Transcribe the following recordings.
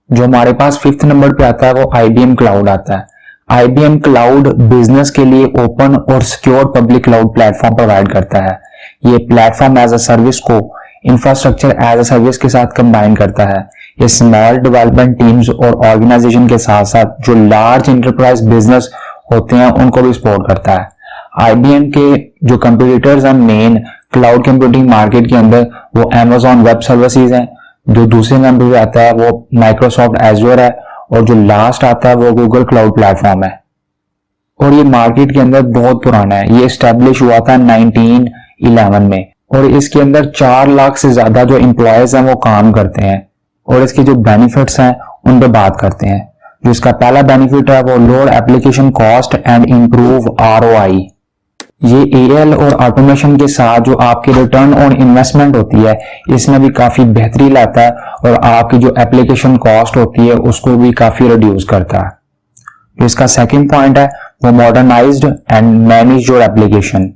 जो हमारे पास fifth number पे आता है वो IBM क्लाउड आता है। IBM क्लाउड बिजनेस के लिए ओपन और secure public cloud platform provide करता है। ये प्लेटफॉर्म एज अ सर्विस को इंफ्रास्ट्रक्चर एज अ सर्विस के साथ कंबाइन करता है। ये स्मॉल डेवलपमेंट टीम्स और ऑर्गेनाइजेशन के साथ साथ जो लार्ज इंटरप्राइज बिजनेस होते हैं उनको भी सपोर्ट करता है। IBM के जो कंप्यूटर्स हैं मेन क्लाउड कंप्यूटिंग मार्केट के अंदर वो Amazon वेब सर्विसेज हैं, जो दूसरे नंबर पे आता है वो माइक्रोसॉफ्ट एज्योर है और जो लास्ट आता है वो गूगल क्लाउड प्लेटफॉर्म है। और ये मार्केट के अंदर बहुत पुराना है, ये एस्टेब्लिश हुआ था 1911 में और इसके अंदर 4 लाख से ज्यादा जो एम्प्लॉयज हैं वो काम करते हैं। और इसके जो बेनिफिट्स हैं उन पे बात करते हैं। जो इसका पहला बेनिफिट है वो lower application cost and improve ROI। ये AL और ऑटोमेशन के साथ जो आपकी रिटर्न ऑन इन्वेस्टमेंट होती है इसमें भी काफी बेहतरी लाता है और आपकी जो एप्लीकेशन कॉस्ट होती है उसको भी काफी रिड्यूस करता है। तो इसका सेकंड पॉइंट है वो modernised and manage your application.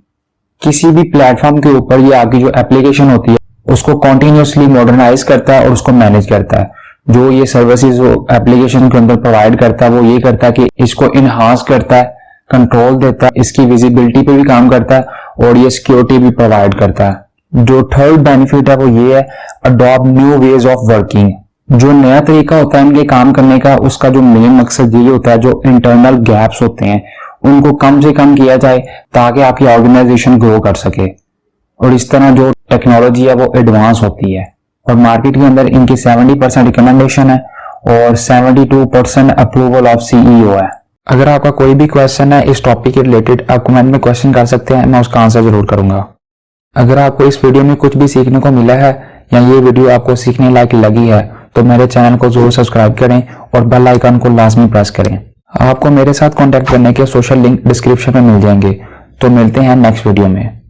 किसी भी प्लेटफॉर्म के ऊपर ये आपकी जो एप्लीकेशन होती है उसको कॉन्टिन्यूसली मॉडर्नाइज करता है और उसको मैनेज करता है। जो ये सर्विसेज एप्लीकेशन के अंदर प्रोवाइड करता है वो ये करता है कि इसको इनहांस करता है, कंट्रोल देता है, इसकी विजिबिलिटी पे भी काम करता है और ये सिक्योरिटी भी प्रोवाइड करता है। जो थर्ड बेनिफिट है वो ये है adopt new ways of working. जो नया तरीका होता है इनके काम करने का उसका जो मेन मकसद ये होता है जो इंटरनल गैप्स होते हैं उनको कम से कम किया जाए ताकि आपकी ऑर्गेनाइजेशन ग्रो कर सके और इस तरह जो टेक्नोलॉजी है वो एडवांस होती है। और मार्केट के अंदर इनकी 70% रिकमेंडेशन है और 72% अप्रूवल ऑफ CEO है। अगर आपका कोई भी क्वेश्चन है इस टॉपिक के रिलेटेड आप कमेंट में क्वेश्चन कर सकते हैं, मैं उसका आंसर जरूर करूंगा। अगर आपको इस वीडियो में कुछ भी सीखने को मिला है या ये वीडियो आपको सीखने लायक लगी है तो मेरे चैनल को जरूर सब्सक्राइब करें और बेल आइकन को लाजमी प्रेस करें। आपको मेरे साथ कांटेक्ट करने के सोशल लिंक डिस्क्रिप्शन में मिल जाएंगे। तो मिलते हैं नेक्स्ट वीडियो में।